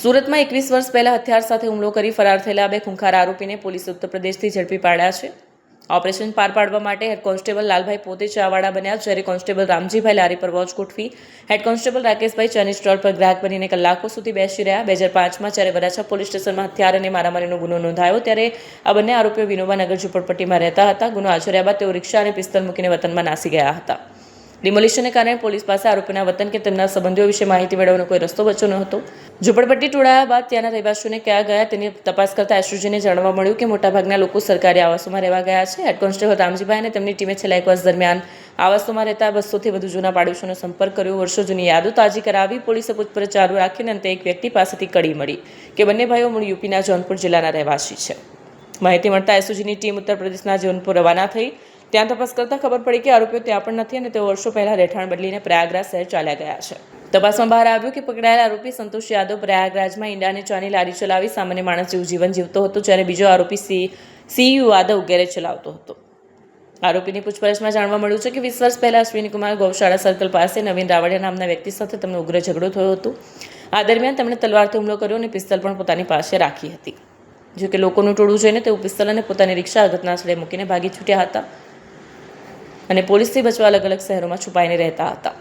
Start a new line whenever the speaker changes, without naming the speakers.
સુરતમાં 21 વર્ષ પહેલા હથિયાર સાથે હુમલો કરી ફરાર થયેલા બે ખૂંખાર આરોપીને પોલીસે ઉત્તર પ્રદેશથી ઝડપી પાડ્યા છે. ઓપરેશન પાર પાડવા માટે હેડ કોન્સ્ટેબલ લાલભાઈ પોતે ચાવાડા બન્યા, જ્યારે કોન્સ્ટેબલ રામજીભાઈ લારી પર વોચ ગોઠવી હેડ કોન્સ્ટેબલ રાકેશભાઈ ચાની સ્ટોલ પર ગ્રાહક બનીને કલાકો સુધી બેસી રહ્યા. 2005માં જ્યારે વરાછા પોલીસ સ્ટેશનમાં હથિયાર અને મારામારીનો ગુનો નોંધાયો, ત્યારે આ બંને આરોપીઓ વિનોબાનગર ઝુંપડપટ્ટીમાં રહેતા હતા. ગુનો આચર્યા બાદ તેઓ રિક્ષા અને પિસ્તલ મૂકીને વતનમાં નાસી ગયા હતા. ડિમોલિશનને કારણે પોલીસ પાસે આરોપીના વતન કે તેમના સંબંધીઓ વિશે માહિતી મેળવવાનો કોઈ રસ્તો બચ્યો ન હતો. ઝુંપડપટ્ટી તોડાયા બાદ ત્યાંના રહેવાસીઓને ક્યાં ગયા તેની તપાસ કરતા એસઓજીને જાણવા મળ્યું કે મોટાભાગના લોકો સરકારી આવાસોમાં રહેવા ગયા છે. હેડ કોન્સ્ટેબલ રામજીભાઈ અને તેમની ટીમે છેલ્લા 1 વર્ષ દરમિયાન આવાસોમાં રહેતા 200થી વધુ જૂના પાડોશીઓનો સંપર્ક કર્યો. વર્ષો જૂની યાદો તાજી કરાવી પોલીસે પૂછપરછ ચાલુ રાખીને અંતે એક વ્યક્તિ પાસેથી કડી મળી કે બંને ભાઈઓ મૂળ યુપીના જૌનપુર જિલ્લાના રહેવાસી છે. માહિતી મળતા એસઓજીની ટીમ ઉત્તર પ્રદેશના જૌનપુર રવાના થઈ. ત્યાં તપાસ કરતાં ખબર પડી કે આરોપીઓ ત્યાં પણ નથી અને તેઓ વર્ષો પહેલાં રહેઠાણ બદલીને પ્રયાગરાજ શહેર ચાલ્યા ગયા છે. તપાસમાં બહાર આવ્યું કે પકડાયેલા આરોપી સંતોષ યાદવ પ્રયાગરાજમાં ઈંડા અને ચાની લારી ચલાવી સામાન્ય માણસ જેવું જીવન જીવતો હતો, જ્યારે બીજો આરોપી સીયુ યાદવ ગેરેજ ચલાવતો હતો. આરોપીની પૂછપરછમાં જાણવા મળ્યું છે કે 20 વર્ષ પહેલાં અશ્વિનીકુમાર ગૌશાળા સર્કલ પાસે નવીન રાવડિયા નામના વ્યક્તિ સાથે તેમનો ઉગ્ર ઝઘડો થયો હતો. આ દરમિયાન તેમણે તલવારથી હુમલો કર્યો અને પિસ્તલ પણ પોતાની પાસે રાખી હતી. જોકે લોકોનું ટોળું જોઈને તેઓ પિસ્તલ અને પોતાની રિક્ષા ઘટના સ્થળે મૂકીને ભાગી છૂટ્યા હતા અને પોલીસથી બચવા અલગ અલગ શહેરોમાં છુપાઈને રહેતા હતા.